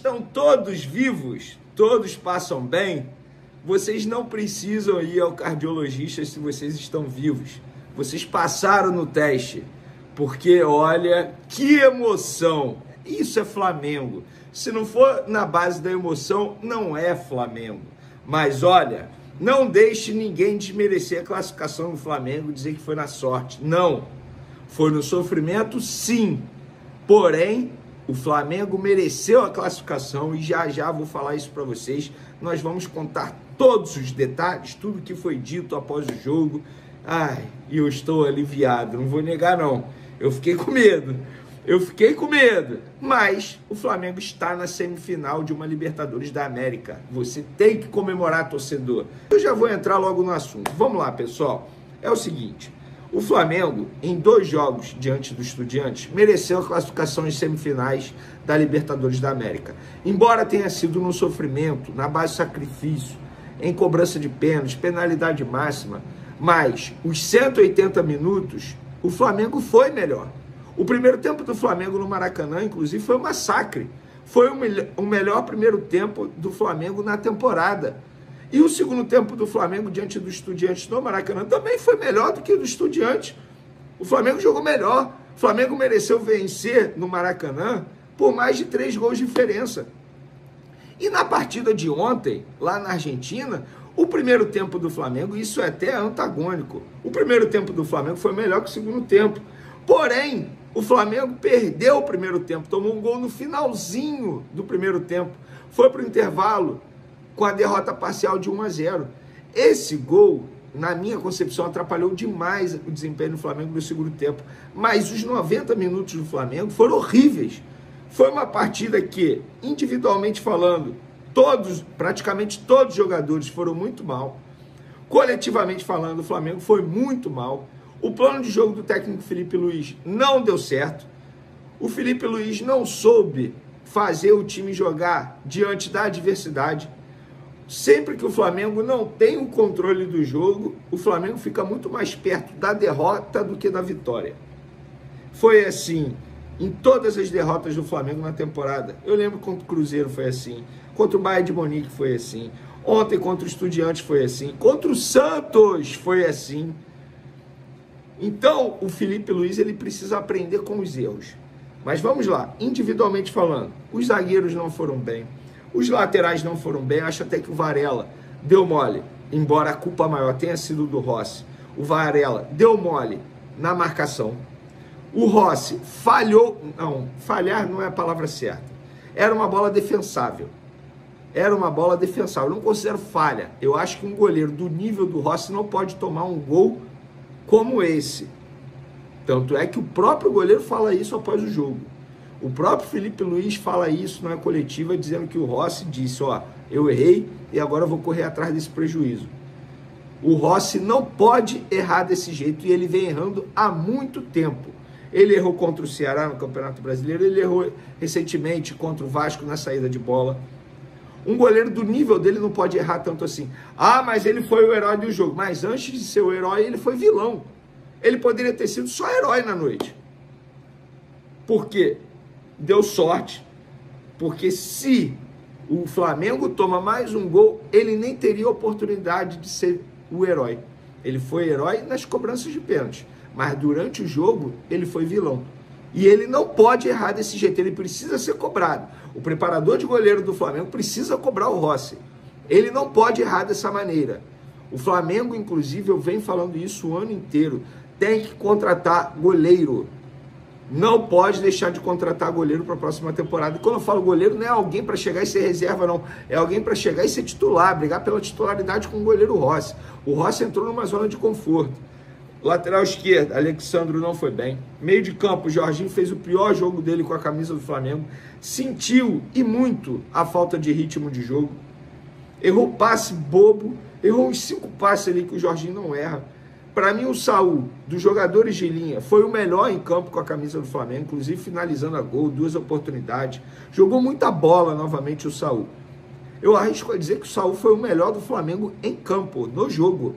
Estão todos vivos? Todos passam bem? Vocês não precisam ir ao cardiologista se vocês estão vivos. Vocês passaram no teste. Porque, olha, que emoção! Isso é Flamengo. Se não for na base da emoção, não é Flamengo. Mas, olha, não deixe ninguém desmerecer a classificação do Flamengo, dizer que foi na sorte. Não. Foi no sofrimento, sim. Porém, o Flamengo mereceu a classificação e já vou falar isso para vocês. Nós vamos contar todos os detalhes, tudo que foi dito após o jogo. Ai, e eu estou aliviado, não vou negar não. Eu fiquei com medo. Mas o Flamengo está na semifinal de uma Libertadores da América. Você tem que comemorar, torcedor. Eu já vou entrar logo no assunto. Vamos lá, pessoal. É o seguinte. O Flamengo, em 2 jogos diante do Estudiantes, mereceu a classificação em semifinais da Libertadores da América. Embora tenha sido no sofrimento, na base de sacrifício, em cobrança de pênaltis, penalidade máxima, mas os 180 minutos, o Flamengo foi melhor. O primeiro tempo do Flamengo no Maracanã, inclusive, foi um massacre. Foi o melhor primeiro tempo do Flamengo na temporada. E o segundo tempo do Flamengo diante do Estudiantes no Maracanã também foi melhor do que o do Estudiantes. O Flamengo jogou melhor. O Flamengo mereceu vencer no Maracanã por mais de 3 gols de diferença. E na partida de ontem, lá na Argentina, o primeiro tempo do Flamengo, isso é até antagônico. O primeiro tempo do Flamengo foi melhor que o segundo tempo. Porém, o Flamengo perdeu o primeiro tempo, tomou um gol no finalzinho do primeiro tempo. Foi para o intervalo com a derrota parcial de 1-0. Esse gol, na minha concepção, atrapalhou demais o desempenho do Flamengo no segundo tempo. Mas os 90 minutos do Flamengo foram horríveis. Foi uma partida que, individualmente falando, praticamente todos os jogadores foram muito mal. Coletivamente falando, o Flamengo foi muito mal. O plano de jogo do técnico Felipe Luiz não deu certo. O Felipe Luiz não soube fazer o time jogar diante da adversidade. Sempre que o Flamengo não tem o controle do jogo, o Flamengo fica muito mais perto da derrota do que da vitória. Foi assim em todas as derrotas do Flamengo na temporada. Eu lembro contra o Cruzeiro foi assim, contra o Bayern de Munique foi assim, ontem contra o Estudiantes foi assim, contra o Santos foi assim. Então, o Felipe Luiz ele precisa aprender com os erros. Mas vamos lá, individualmente falando, os zagueiros não foram bem, os laterais não foram bem, acho até que o Varela deu mole, embora a culpa maior tenha sido do Rossi. O Varela deu mole na marcação. O Rossi falhou, não, falhar não é a palavra certa. Era uma bola defensável. Eu não considero falha. Eu acho que um goleiro do nível do Rossi não pode tomar um gol como esse. Tanto é que o próprio goleiro fala isso após o jogo. O próprio Felipe Luiz fala isso na coletiva, dizendo que o Rossi disse, ó, eu errei e agora eu vou correr atrás desse prejuízo. O Rossi não pode errar desse jeito e ele vem errando há muito tempo. Ele errou contra o Ceará no Campeonato Brasileiro, ele errou recentemente contra o Vasco na saída de bola. Um goleiro do nível dele não pode errar tanto assim. Ah, mas ele foi o herói do jogo. Mas antes de ser o herói, ele foi vilão. Ele poderia ter sido só herói na noite. Por quê? Deu sorte. Porque se o Flamengo toma mais um gol, ele nem teria oportunidade de ser o herói. Ele foi herói nas cobranças de pênalti. Mas durante o jogo, ele foi vilão. E ele não pode errar desse jeito, ele precisa ser cobrado. O preparador de goleiro do Flamengo precisa cobrar o Rossi. Ele não pode errar dessa maneira. O Flamengo, inclusive, eu venho falando isso o ano inteiro, tem que contratar goleiro. Não pode deixar de contratar goleiro para a próxima temporada. E quando eu falo goleiro, não é alguém para chegar e ser reserva, não. É alguém para chegar e ser titular, brigar pela titularidade com o goleiro Rossi. O Rossi entrou numa zona de conforto. Lateral esquerda, Alexandro não foi bem. Meio de campo, Jorginho fez o pior jogo dele com a camisa do Flamengo. Sentiu, e muito, a falta de ritmo de jogo. Errou passe bobo. Errou uns 5 passes ali que o Jorginho não erra. Para mim, o Saul, dos jogadores de linha, foi o melhor em campo com a camisa do Flamengo, inclusive finalizando a gol, 2 oportunidades. Jogou muita bola novamente o Saul. Eu arrisco a dizer que o Saul foi o melhor do Flamengo em campo, no jogo.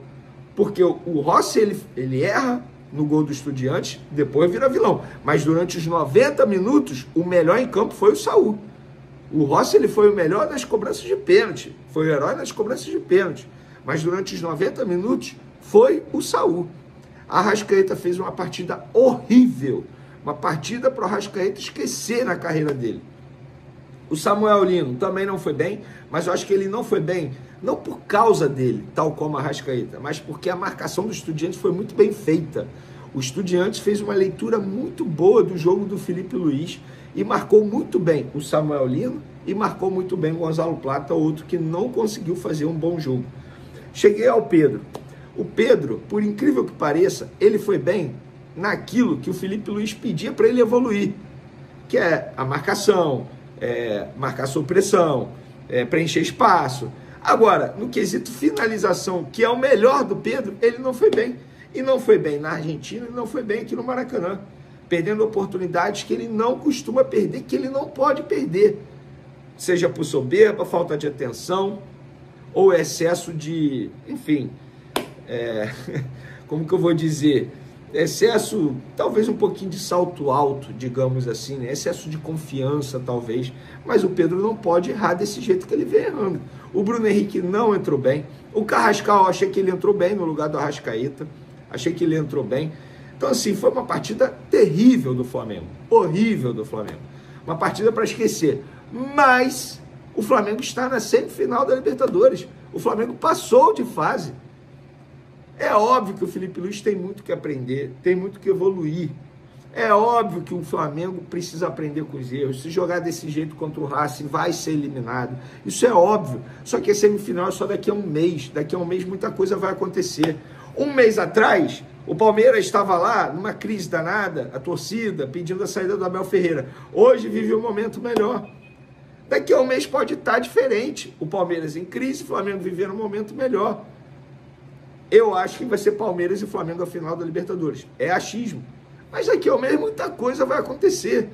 Porque o Rossi, ele erra no gol do Estudiantes, depois vira vilão. Mas durante os 90 minutos, o melhor em campo foi o Saul. O Rossi ele foi o melhor nas cobranças de pênalti, foi o herói nas cobranças de pênalti, mas durante os 90 minutos foi o Saul. A Arrascaeta fez uma partida horrível, uma partida para o Arrascaeta esquecer na carreira dele. O Samuel Lino também não foi bem, mas eu acho que ele não foi bem, não por causa dele, tal como a Arrascaeta, mas porque a marcação do Estudiantes foi muito bem feita. O Estudiantes fez uma leitura muito boa do jogo do Felipe Luiz e marcou muito bem o Samuel Lino e marcou muito bem o Gonzalo Plata, outro que não conseguiu fazer um bom jogo. Cheguei ao Pedro. O Pedro, por incrível que pareça, ele foi bem naquilo que o Felipe Luiz pedia para ele evoluir, que é a marcação, marcar sob pressão, preencher espaço. Agora, no quesito finalização, que é o melhor do Pedro, ele não foi bem. E não foi bem na Argentina e não foi bem aqui no Maracanã, perdendo oportunidades que ele não costuma perder, que ele não pode perder, seja por soberba, falta de atenção ou excesso de, enfim, como que eu vou dizer, excesso, talvez um pouquinho de salto alto, digamos assim, né? Excesso de confiança, talvez, mas o Pedro não pode errar desse jeito que ele vem errando. O Bruno Henrique não entrou bem, o Carrascal, achei que ele entrou bem no lugar do Arrascaeta, achei que ele entrou bem. Então, assim, foi uma partida terrível do Flamengo, horrível do Flamengo, uma partida para esquecer, mas o Flamengo está na semifinal da Libertadores, o Flamengo passou de fase. É óbvio que o Felipe Luiz tem muito que aprender, tem muito que evoluir. É óbvio que o Flamengo precisa aprender com os erros. Se jogar desse jeito contra o Racing, vai ser eliminado. Isso é óbvio. Só que a semifinal é só daqui a um mês. Daqui a um mês muita coisa vai acontecer. Um mês atrás, o Palmeiras estava lá numa crise danada, a torcida pedindo a saída do Abel Ferreira. Hoje vive um momento melhor. Daqui a um mês pode estar diferente. O Palmeiras em crise, o Flamengo vivendo um momento melhor. Eu acho que vai ser Palmeiras e Flamengo a final da Libertadores. É achismo. Mas daqui ao mês muita coisa vai acontecer.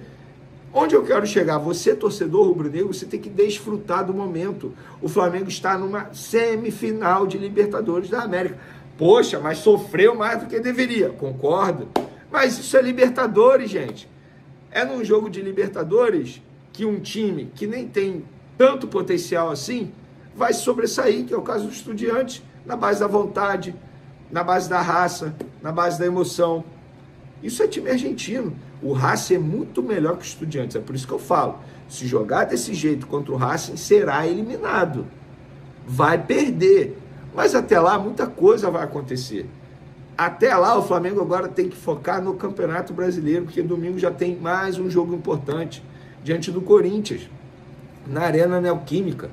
Onde eu quero chegar? Você, torcedor rubro-negro, você tem que desfrutar do momento. O Flamengo está numa semifinal de Libertadores da América. Poxa, mas sofreu mais do que deveria. Concordo. Mas isso é Libertadores, gente. É num jogo de Libertadores que um time que nem tem tanto potencial assim vai sobressair, que é o caso do Estudiantes, na base da vontade, na base da raça, na base da emoção. Isso é time argentino. O Racing é muito melhor que o Estudiantes. É por isso que eu falo. Se jogar desse jeito contra o Racing, será eliminado. Vai perder. Mas até lá, muita coisa vai acontecer. Até lá, o Flamengo agora tem que focar no Campeonato Brasileiro, porque domingo já tem mais um jogo importante, diante do Corinthians, na Arena Neoquímica.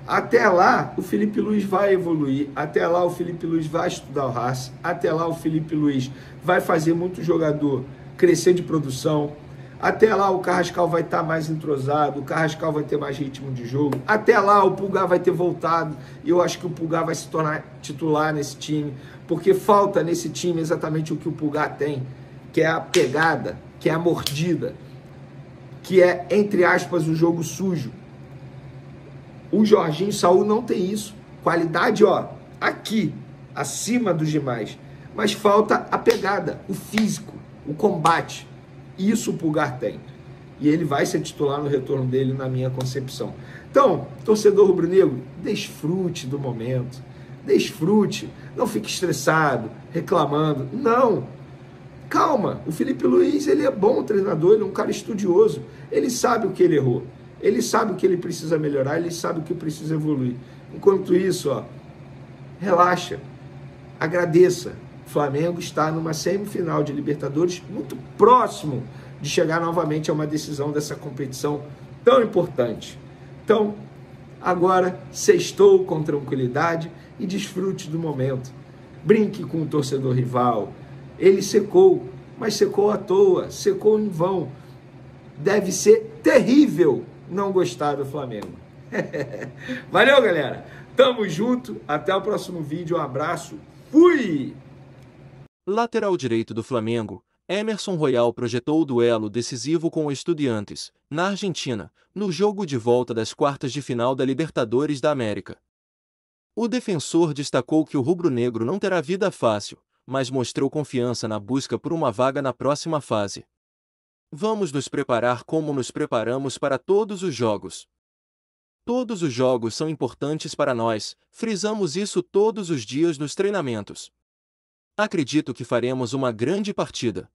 Até lá, o Felipe Luiz vai evoluir. Até lá, o Felipe Luiz vai estudar o Racing. Até lá, o Felipe Luiz vai fazer muito jogador crescer de produção. Até lá, o Carrascal vai estar mais entrosado. O Carrascal vai ter mais ritmo de jogo. Até lá, o Pulgar vai ter voltado. E eu acho que o Pulgar vai se tornar titular nesse time. Porque falta nesse time exatamente o que o Pulgar tem. Que é a pegada, que é a mordida. Que é, entre aspas, o jogo sujo. O Jorginho Saul não tem isso. Qualidade, ó, aqui, acima dos demais. Mas falta a pegada, o físico, o combate. Isso o Pulgar tem. E ele vai ser titular no retorno dele, na minha concepção. Então, torcedor rubro-negro, desfrute do momento. Desfrute. Não fique estressado, reclamando. Não. Calma. O Felipe Luiz, ele é bom treinador, ele é um cara estudioso. Ele sabe o que ele errou. Ele sabe o que ele precisa melhorar, ele sabe o que precisa evoluir. Enquanto isso, ó, relaxa, agradeça. O Flamengo está numa semifinal de Libertadores, muito próximo de chegar novamente a uma decisão dessa competição tão importante. Então, agora, sextou com tranquilidade e desfrute do momento. Brinque com o torcedor rival. Ele secou, mas secou à toa, secou em vão. Deve ser terrível não gostar do Flamengo. Valeu, galera. Tamo junto. Até o próximo vídeo. Um abraço. Fui! Lateral direito do Flamengo, Emerson Royal projetou o duelo decisivo com o Estudiantes, na Argentina, no jogo de volta das quartas de final da Libertadores da América. O defensor destacou que o rubro-negro não terá vida fácil, mas mostrou confiança na busca por uma vaga na próxima fase. Vamos nos preparar como nos preparamos para todos os jogos. Todos os jogos são importantes para nós, frisamos isso todos os dias nos treinamentos. Acredito que faremos uma grande partida.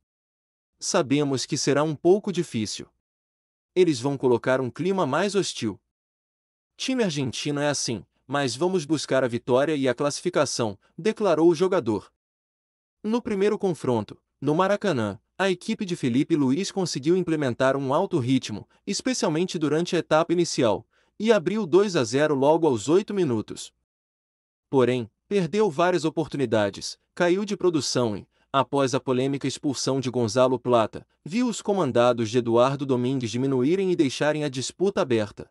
Sabemos que será um pouco difícil. Eles vão colocar um clima mais hostil. Time argentino é assim, mas vamos buscar a vitória e a classificação, declarou o jogador. No primeiro confronto, no Maracanã, a equipe de Felipe Luiz conseguiu implementar um alto ritmo, especialmente durante a etapa inicial, e abriu 2-0 logo aos 8 minutos. Porém, perdeu várias oportunidades, caiu de produção e, após a polêmica expulsão de Gonzalo Plata, viu os comandados de Eduardo Domingues diminuírem e deixarem a disputa aberta.